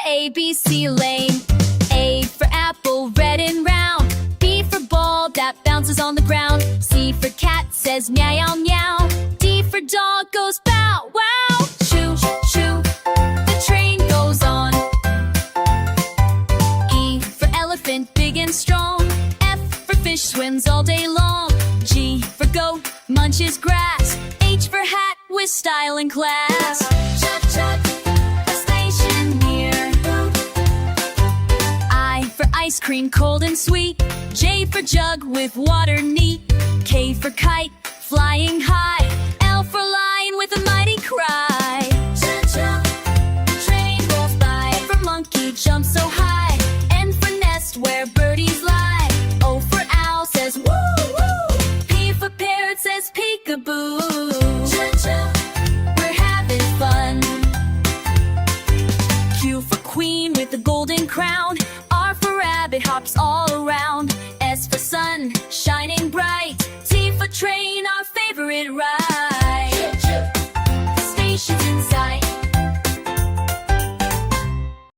A, B, C lane. A for apple, red and round. B for ball that bounces on the ground. C for cat, says meow meow. D for dog, goes bow wow. Choo choo, the train goes on. E for elephant, big and strong. F for fish, swims all day long. G for goat, munches grass. H for hat, with style and class. Chut chut, a station near. I for ice cream, cold and sweet. J for jug, with water neat. K for kite, flying high. L for lion, with a mighty cry. Chut chut, the train rolls by. M for monkey, jumps so high. N for nest, where birdies lie. O for owl, says woo woo. P for parrot, says peekaboo. Chut chut, we're having fun. Q for queen, with the golden crown. R for rabbit, hops all around. S for sun, shining bright. T for train, our favorite ride.